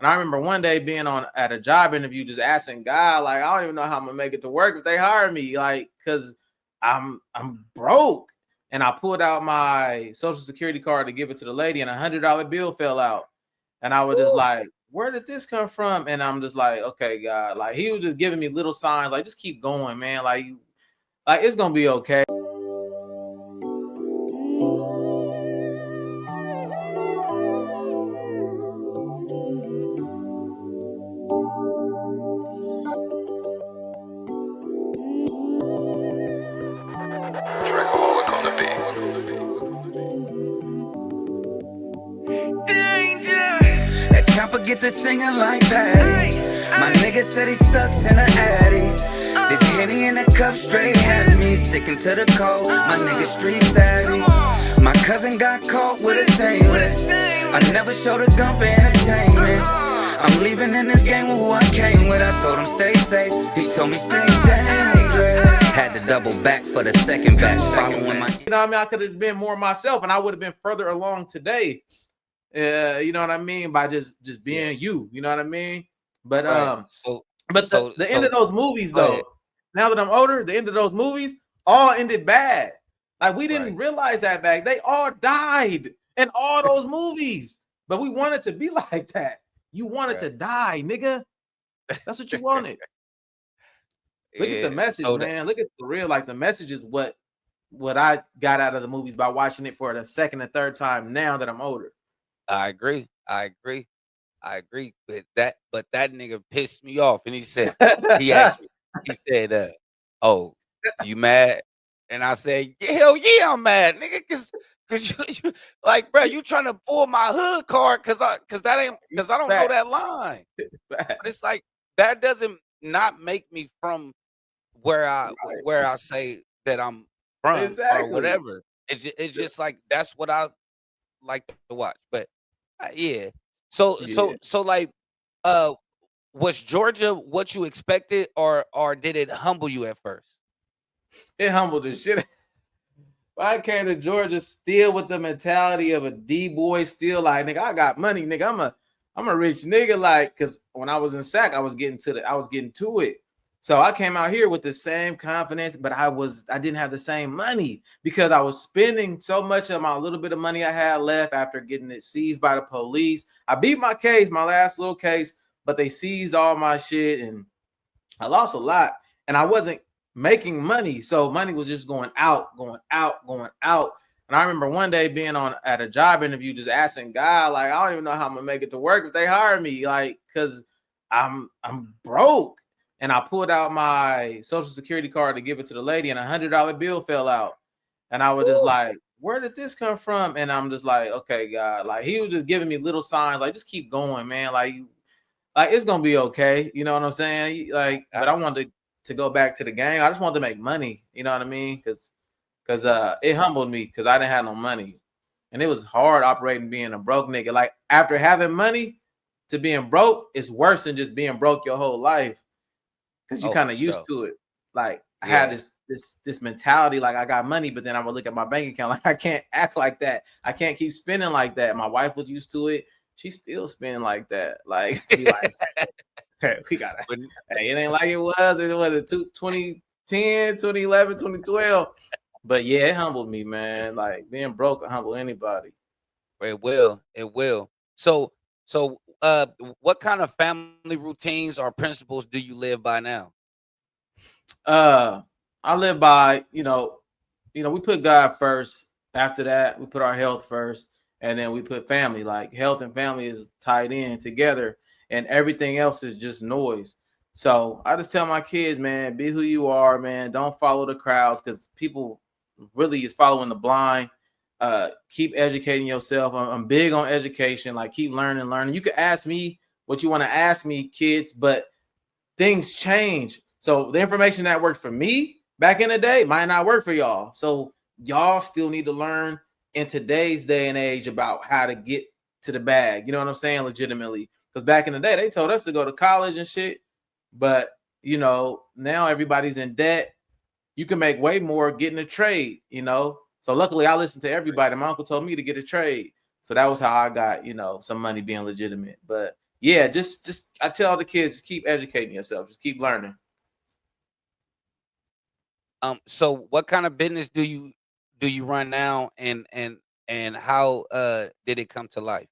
And I remember one day being on at a job interview, just asking God, like, I don't even know how I'm gonna make it to work if they hire me, like, cause I'm broke. And I pulled out my social security card to give it to the lady, and $100 bill fell out. And I was just like, where did this come from? And I'm just like, okay, God, like he was just giving me little signs, like just keep going, man. Like it's gonna be okay. Trackaholic on the beat. That chopper get to singing like Patty. My nigga said he stuck in the Addy. This Henny in the cup straight had me sticking to the code. My nigga street savvy. My cousin got caught with a stainless. I never showed a gun for entertainment. I'm leaving in this game with who I came with. I told him stay safe. He told me stay dangerous. Had to double back for the second batch. Following my. You know what I mean? I could have been more myself, and I would have been further along today. You know what I mean? By just being you. You know what I mean? But Right. the end of those movies though. Now that I'm older, the end of those movies all ended bad. Like we didn't realize that back. They all died in all those movies, but we wanted to be like that. You wanted to die, nigga. That's what you wanted. Look at the message, man. Look at the real. Like the message is what I got out of the movies by watching it for the second and third time now that I'm older. I agree. But that nigga pissed me off, and he said, he asked me, he said, "Oh, you mad?" And I said, "Hell yeah, I'm mad, nigga, cause you like, bro, you trying to pull my hood card, cause I don't know that line." But it's like that doesn't not make me from where I say that I'm from or whatever. It's just like that's what I like to watch. But yeah. So like was Georgia what you expected, or did it humble you at first? It humbled the shit. I came to Georgia still with the mentality of a D-boy, still like, nigga, I got money, nigga. I'm a rich nigga, like, cause when I was in SAC, I was getting to it. So I came out here with the same confidence, but I didn't have the same money because I was spending so much of my little bit of money I had left after getting it seized by the police. I beat my case, my last little case, but they seized all my shit and I lost a lot. And I wasn't making money. So money was just going out. And I remember one day being at a job interview, just asking God, like, I don't even know how I'm gonna make it to work if they hire me, like, cause I'm broke. And I pulled out my social security card to give it to the lady, and $100 bill fell out. And I was just like, where did this come from? And I'm just like, okay, God, like he was just giving me little signs, like just keep going, man. Like it's gonna be okay. You know what I'm saying? Like, but I wanted to go back to the game. I just wanted to make money. You know what I mean? Because it humbled me because I didn't have no money, and it was hard operating being a broke nigga. Like after having money to being broke is worse than just being broke your whole life. Because you kind of used to it. Like I had this mentality, like I got money, but then I would look at my bank account, like I can't act like that. I can't keep spending like that. My wife was used to it. She's still spending like that. Like, we got it. Hey, it ain't like it was. It was 2010, 2011, 2012. But yeah, it humbled me, man. Like being broke will humble anybody. It will. So what kind of family routines or principles do you live by now? I live by, we put God first. After that, we put our health first, and then we put family. Like health and family is tied in together, and everything else is just noise. So I just tell my kids, man, be who you are, man. Don't follow the crowds because people really is following the blind. Keep educating yourself. I'm big on education. Like keep learning. You can ask me what you want to ask me, kids, but things change. So the information that worked for me back in the day might not work for y'all. So y'all still need to learn in today's day and age about how to get to the bag. You know what I'm saying? Legitimately. Because back in the day, they told us to go to college and shit. But, now everybody's in debt. You can make way more getting a trade, So luckily I listened to everybody. My uncle told me to get a trade. So that was how I got, some money being legitimate. But yeah, just I tell the kids, just keep educating yourself, just keep learning. So what kind of business do you run now, and how did it come to life?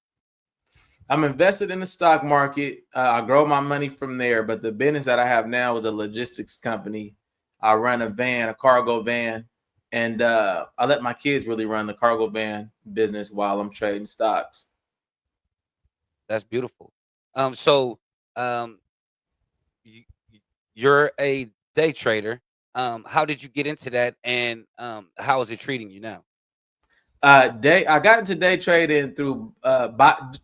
I'm invested in the stock market. I grow my money from there, but the business that I have now is a logistics company. I run a van, a cargo van, and I let my kids really run the cargo van business while I'm trading stocks. That's beautiful. So um, you, you're a day trader. How did you get into that, and how is it treating you now? I got into day trading through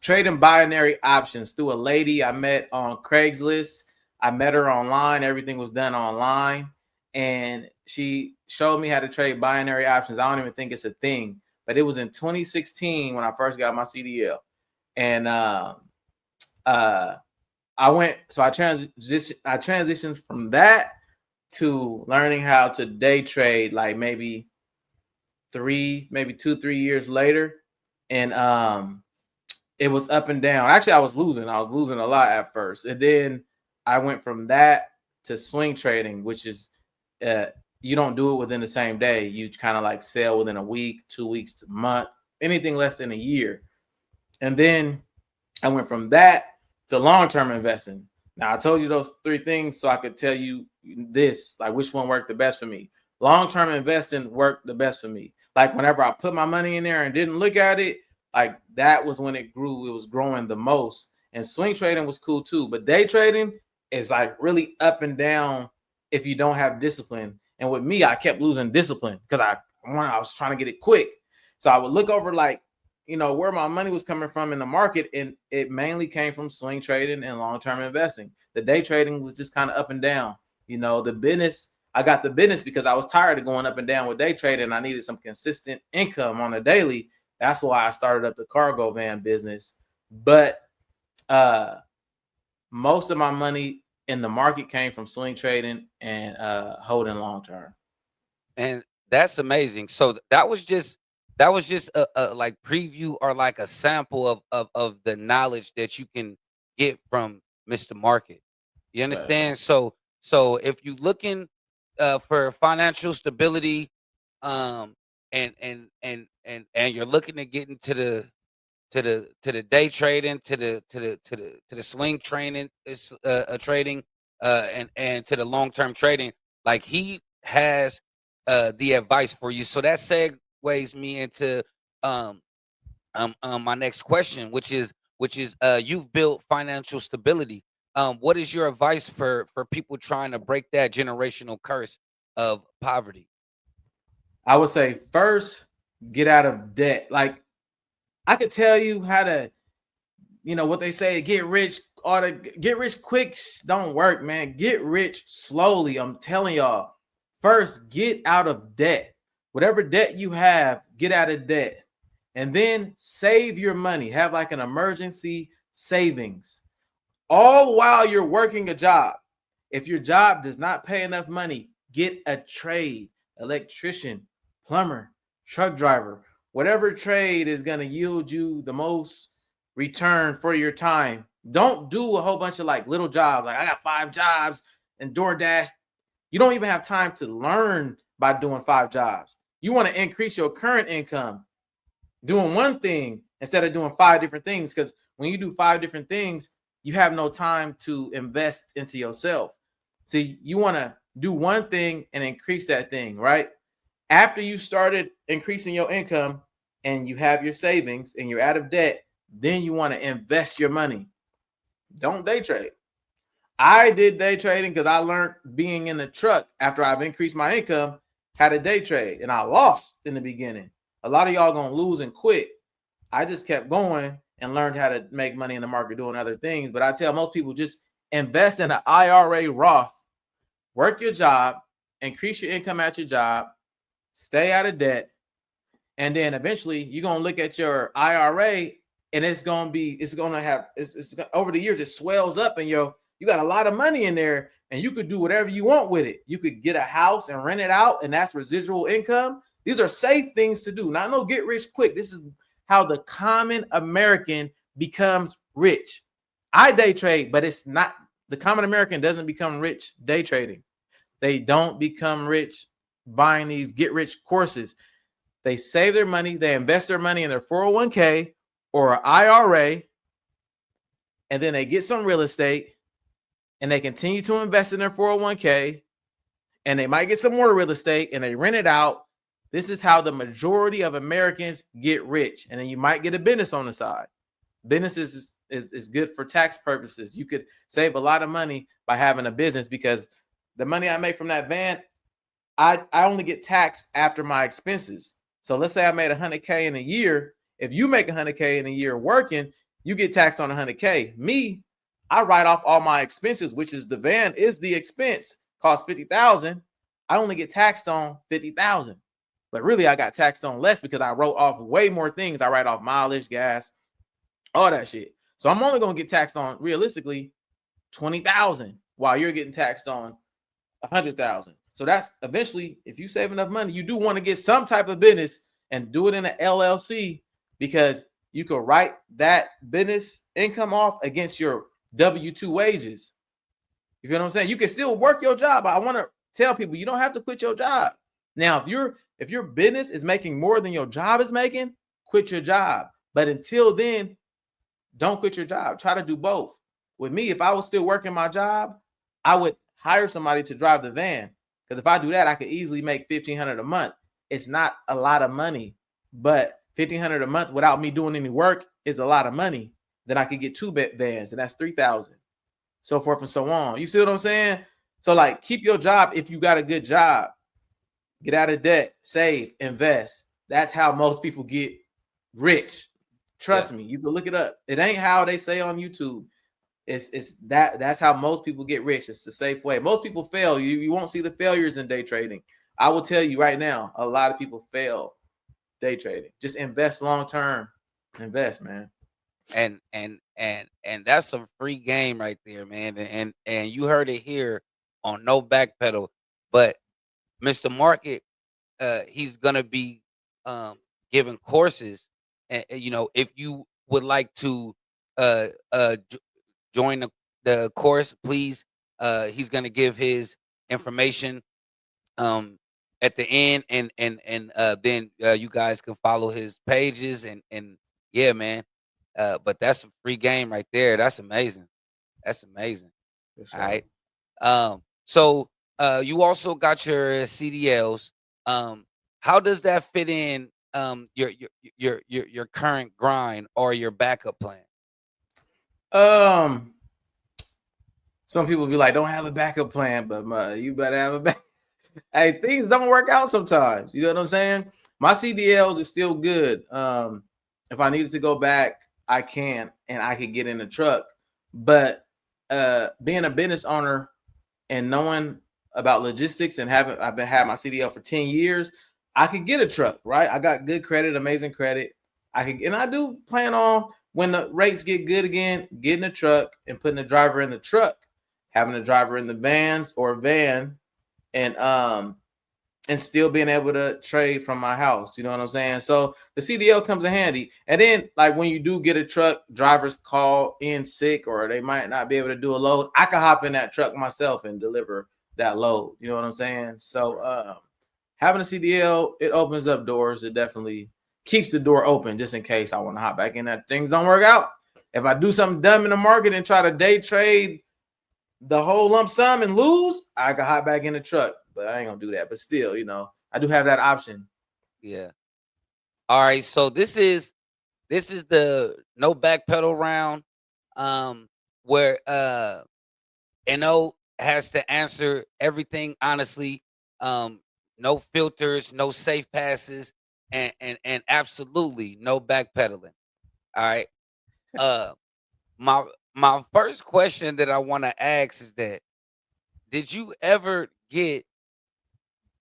trading binary options through a lady I met on Craigslist. I met her online. Everything was done online, and she showed me how to trade binary options. I don't even think it's a thing, but it was in 2016 when I first got my CDL, and uh, I went. So I transitioned from that to learning how to day trade, like maybe 2, 3 years later, and it was up and down. Actually, I was losing. I was losing a lot at first, and then I went from that to swing trading, which is uh, you don't do it within the same day. You kind of like sell within a week, 2 weeks to a month, anything less than a year, and then I went from that to long-term investing. Now I told you those three things so I could tell you this, like which one worked the best for me. Long-term investing worked the best for me. Like whenever I put my money in there and didn't look at it, like that was when it grew. It was growing the most. And swing trading was cool too. But day trading is like really up and down if you don't have discipline. And with me, I kept losing discipline because I was trying to get it quick. So I would look over like where my money was coming from in the market, and it mainly came from swing trading and long-term investing. The day trading was just kind of up and down. The business, I got the business because I was tired of going up and down with day trading. I needed some consistent income on a daily. That's why I started up the cargo van business. But most of my money in the market came from swing trading and holding long term. And that's amazing. So that was just a like preview, or like a sample of the knowledge that you can get from Mr. Market. You But understand? So if you looking for financial stability, um and you're looking to get into the day trading, to the swing training, is trading, and to the long term trading, like he has the advice for you. So that segues me into um my next question, which is you've built financial stability. What is your advice for people trying to break that generational curse of poverty? I would say first, get out of debt. Like I could tell you how to, what they say, get rich or to get rich quick don't work, man. Get rich slowly. I'm telling y'all. First, get out of debt. Whatever debt you have, get out of debt. And then save your money. Have like an emergency savings. All while you're working a job. If your job does not pay enough money, get a trade, electrician, plumber, truck driver, whatever trade is going to yield you the most return for your time. Don't do a whole bunch of like little jobs. Like I got 5 jobs and DoorDash. You don't even have time to learn by doing 5 jobs. You want to increase your current income doing one thing instead of doing 5 different things. Because when you do 5 different things, you have no time to invest into yourself. See, you want to do one thing and increase that thing, right? After you started increasing your income and you have your savings and you're out of debt, then you want to invest your money. Don't day trade. I did day trading because I learned being in the truck after I've increased my income, how to day trade. And I lost in the beginning. A lot of y'all gonna lose and quit. I just kept going and learned how to make money in the market doing other things. But I tell most people, just invest in an IRA Roth, work your job, increase your income at your job, stay out of debt, and then eventually you're gonna look at your IRA and it's gonna have over the years it swells up and you got a lot of money in there and you could do whatever you want with it. You could get a house and rent it out, and that's residual income. These are safe things to do. Not no get rich quick. This is how the common American becomes rich. I day trade, but it's not the common American doesn't become rich day trading. They don't become rich buying these get rich courses. They save their money, they invest their money in their 401k or an IRA, and then they get some real estate and they continue to invest in their 401k, and they might get some more real estate and they rent it out. This is how the majority of Americans get rich. And then you might get a business on the side. Business is good for tax purposes. You could save a lot of money by having a business because the money I make from that van, I only get taxed after my expenses. So let's say I made 100K in a year. If you make 100K in a year working, you get taxed on 100K. Me, I write off all my expenses, which is the van is the expense, cost 50,000. I only get taxed on 50,000. But really, I got taxed on less because I wrote off way more things. I write off mileage, gas, all that shit. So I'm only going to get taxed on realistically 20,000 while you're getting taxed on 100,000. So that's eventually, if you save enough money, you do want to get some type of business and do it in an LLC because you could write that business income off against your W-2 wages. You feel what I'm saying? You can still work your job. I want to tell people you don't have to quit your job. Now, if your business is making more than your job is making, quit your job. But until then, don't quit your job. Try to do both. With me, if I was still working my job, I would hire somebody to drive the van. Because if I do that, I could easily make $1,500 a month. It's not a lot of money, but $1,500 a month without me doing any work is a lot of money. Then I could get 2 vans, and that's $3,000. So forth and so on. You see what I'm saying? So like, keep your job if you got a good job. Get out of debt, save, invest. That's how most people get rich. Trust me, you can look it up. It ain't how they say on YouTube. That's how most people get rich. It's the safe way. Most people fail. You won't see the failures in day trading. I will tell you right now, a lot of people fail day trading. Just invest long term. Invest, man. And that's a free game right there, man. And you heard it here on No Backpedal. But Mr. Market, he's gonna be giving courses. And if you would like to join the course, please. He's gonna give his information at the end, and then you guys can follow his pages and yeah, man. But that's a free game right there. That's amazing. That's amazing. For sure. All right. So you also got your CDLs. How does that fit in your current grind or your backup plan? Some people be like, don't have a backup plan, but you better have a back. Hey, things don't work out sometimes. You know what I'm saying? My CDLs is still good. If I needed to go back, I can, and I could get in the truck. But being a business owner and knowing about logistics and I've had my CDL for 10 years, I could get a truck, right? I got good credit, amazing credit. And I do plan on, when the rates get good again, getting a truck and putting a driver in the truck, having a driver in the vans or van, and still being able to trade from my house. You know what I'm saying? So the CDL comes in handy. And then, like, when you do get a truck, drivers call in sick or they might not be able to do a load, I can hop in that truck myself and deliver that load. You know what I'm saying? So having a CDL, it opens up doors. It definitely keeps the door open just in case I want to hop back in that things don't work out. If I do something dumb in the market and try to day trade the whole lump sum and lose, I can hop back in the truck. But I ain't gonna do that. But still, I do have that option. Yeah. All right. So this is the No Backpedal round, where NO has to answer everything honestly. No filters, no safe passes, and absolutely no backpedaling. All right. My first question that I want to ask is that, did you ever get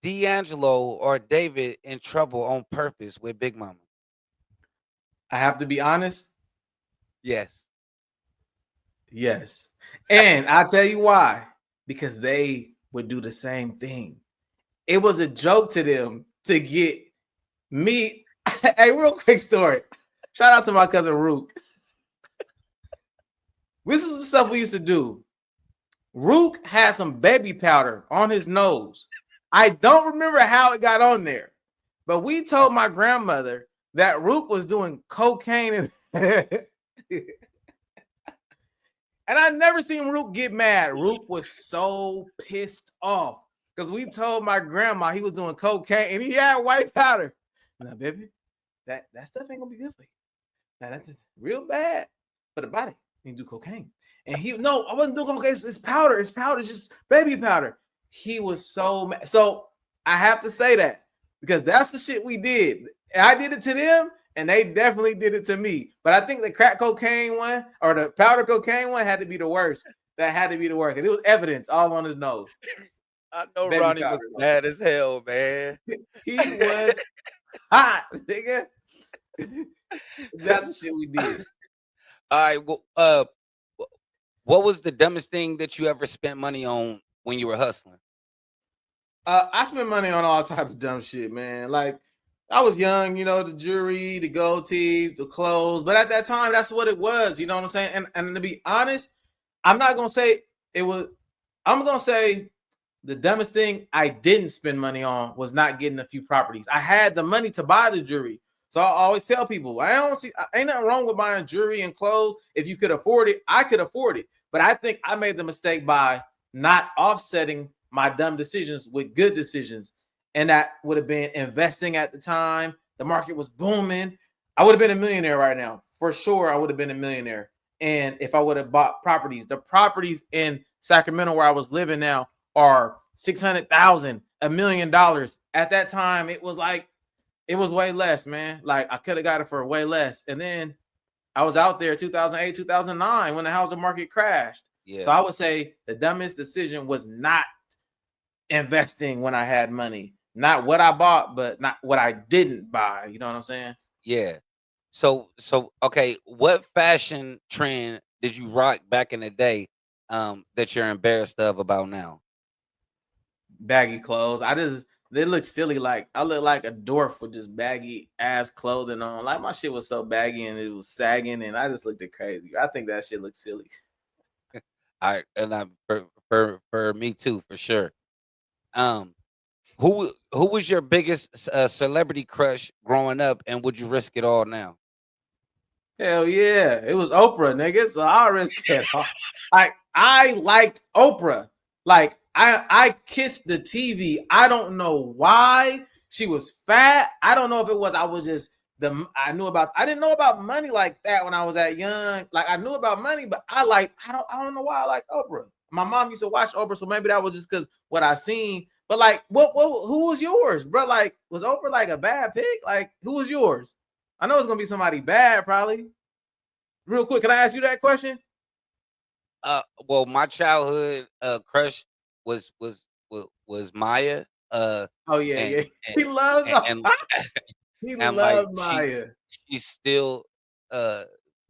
D'Angelo or David in trouble on purpose with Big Mama? I have to be honest. Yes. And I'll tell you why. Because they would do the same thing. It was a joke to them to get me. Hey, real quick story. Shout out to my cousin Rook. This is the stuff we used to do. Rook had some baby powder on his nose. I don't remember how it got on there, but we told my grandmother that Rook was doing cocaine and I never seen Rook get mad. Rook was so pissed off because we told my grandma he was doing cocaine and he had white powder. Now, baby, that stuff ain't gonna be good for you. Now that's real bad for the body. You do cocaine. And I wasn't doing cocaine. It's powder. It's powder. It's just baby powder. He was so mad. So I have to say that because that's the shit we did. I did it to them. And they definitely did it to me. But I think the crack cocaine one or the powder cocaine one had to be the worst. That had to be the worst. It was evidence all on his nose. I know Baby Ronnie was powder. mad as hell, man. He was hot, nigga. That's the shit we did. All right. Well, what was the dumbest thing that you ever spent money on when you were hustling? I spent money on all type of dumb shit, man. Like I was young, the jewelry, the gold teeth, the clothes. But at that time, that's what it was. You know what I'm saying? And to be honest, I'm not gonna say it was. I'm gonna say the dumbest thing I didn't spend money on was not getting a few properties. I had the money to buy the jewelry, so I always tell people ain't nothing wrong with buying jewelry and clothes if you could afford it. I could afford it, but I think I made the mistake by not offsetting my dumb decisions with good decisions. And that would have been investing at the time. The market was booming. I would have been a millionaire right now. For sure, I would have been a millionaire. And if I would have bought properties, the properties in Sacramento where I was living now are $600,000, $1 million. At that time, it was way less, man. Like I could have got it for way less. And then I was out there 2008, 2009 when the housing market crashed. Yeah. So I would say the dumbest decision was not investing when I had money. Not what I bought, but not what I didn't buy. You know what I'm saying? Yeah. So okay, what fashion trend did you rock back in the day that you're embarrassed of about now? Baggy clothes. They look silly. Like I look like a dwarf with just baggy ass clothing on. Like my shit was so baggy and it was sagging, and I just looked crazy. I think that shit looks silly. For me too, for sure. Who was your biggest celebrity crush growing up, and would you risk it all now? Hell yeah, it was Oprah, nigga. So I'll risk it all. Like I liked Oprah. Like I kissed the TV. I don't know why. She was fat. I don't know if it was. I didn't know about money like that when I was that young. Like I knew about money, but I don't know why I like Oprah. My mom used to watch Oprah, so maybe that was just because what I seen. But like, who was yours, bro? Like, was Oprah like a bad pick? Like, who was yours? I know it's gonna be somebody bad, probably. Real quick, can I ask you that question? Well, my childhood crush was Maya. Oh yeah. He loved Maya. She's still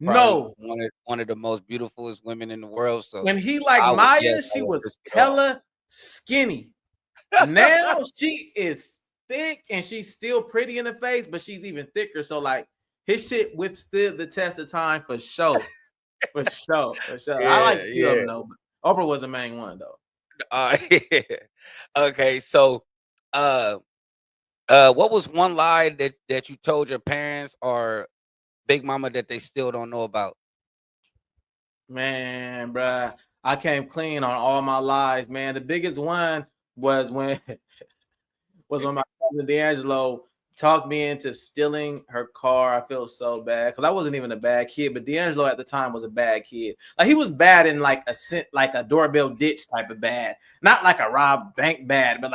no one of the most beautifulest women in the world. So when he liked Maya, she was hella skinny. Now she is thick and she's still pretty in the face, but she's even thicker. So like his shit withstood the test of time for sure. For sure. Yeah, I like few of them though, but Oprah was the main one though. Yeah. Okay, so what was one lie that you told your parents or Big Mama that they still don't know about? Man, bruh, I came clean on all my lies, man. The biggest one was when my cousin D'Angelo talked me into stealing her car. I feel so bad because I wasn't even a bad kid, but D'Angelo at the time was a bad kid. Like he was bad in like a doorbell ditch type of bad, not like a rob bank bad, but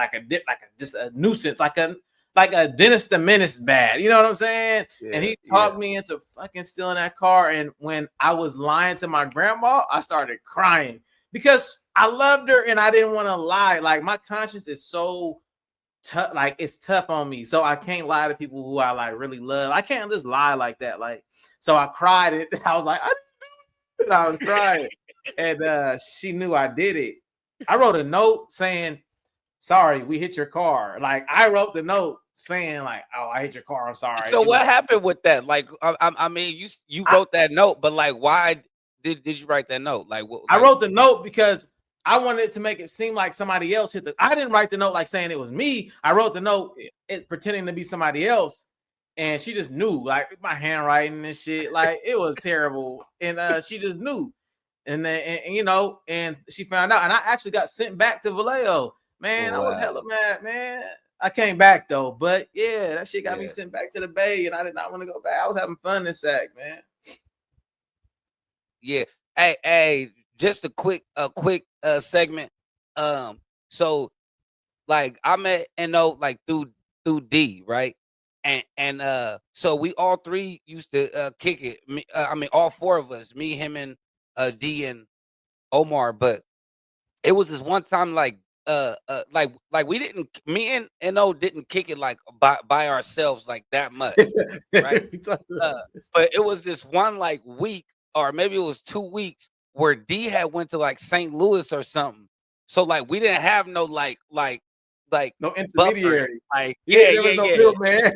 just a nuisance, like a Dennis the Menace bad. You know what I'm saying? Yeah, and he talked me into fucking stealing that car. And when I was lying to my grandma, I started crying because I loved her and I didn't want to lie. Like my conscience is so tough, like it's tough on me. So I can't lie to people who I like really love. I can't just lie like that. Like, so I cried it. I was like, I didn't do it. I was crying. And she knew I did it. I wrote a note saying, sorry, we hit your car. Like I wrote the note saying like, oh, I hit your car. I'm sorry. So what happened with that? Like, I mean, you wrote that note, but like, why did you write that note? Like what? I Like, wrote the note because I wanted to make it seem like somebody else hit the. I didn't write the note like saying it was me. I wrote the note pretending to be somebody else, and she just knew, like my handwriting and shit, like it was terrible, and she just knew, and then and she found out, and I actually got sent back to Vallejo. Man, I was hella mad, man. I came back though, but yeah, that shit got me sent back to the Bay, and I did not want to go back. I was having fun in SAC, man. Yeah. Hey, just a quick segment. So like I met NO like through D, right? And so we all three used to kick it. I mean all four of us, me, him, and D and Omar, but it was this one time like we didn't, me and NO didn't kick it like by ourselves like that much, right? But it was this one like week, or maybe it was 2 weeks, where D had went to like St. Louis or something. So like we didn't have no like no intermediary. Buffer. Like there was no middleman.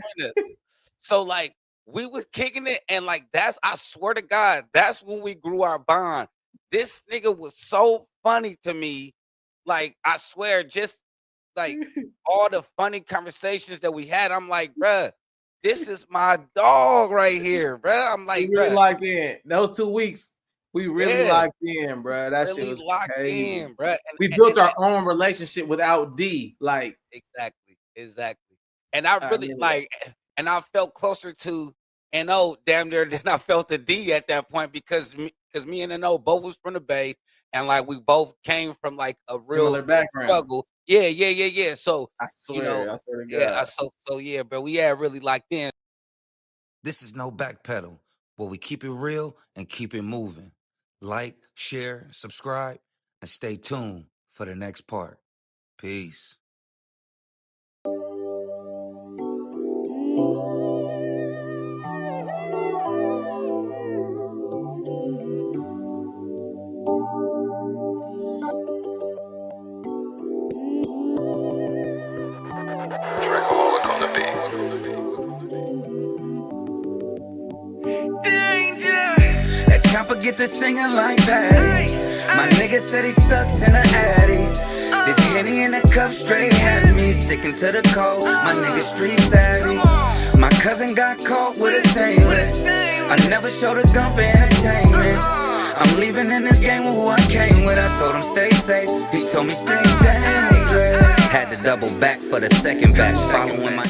So like we was kicking it, and like I swear to God, that's when we grew our bond. This nigga was so funny to me. Like, I swear, just like all the funny conversations that we had, I'm like, bruh, this is my dog right here, bruh. I'm like, we really locked in. Those 2 weeks, we really locked in, bruh. That really shit was locked crazy. in, bruh. We built our own relationship without D. Like, exactly. And I really and I felt closer to NO damn near than I felt the D at that point, because me and NO both was from the Bay. And like we both came from like a real similar background. Struggle. Yeah. So I swear, I swear to God. Yeah, so yeah, but we had really locked in. This is No Backpedal, where we keep it real and keep it moving. Like, share, subscribe, and stay tuned for the next part. Peace. Trackaholic on the beat. That chopper get to singing like Patty. My nigga said he stuck in the Addy. This Henny in the cup straight had me sticking to the code. My nigga street savvy. My cousin got caught with a stainless. I never showed a gun for entertainment. I'm leaving in this game with who I came with. I told him stay safe. He told me stay dangerous. Had to double back for the second batch, following my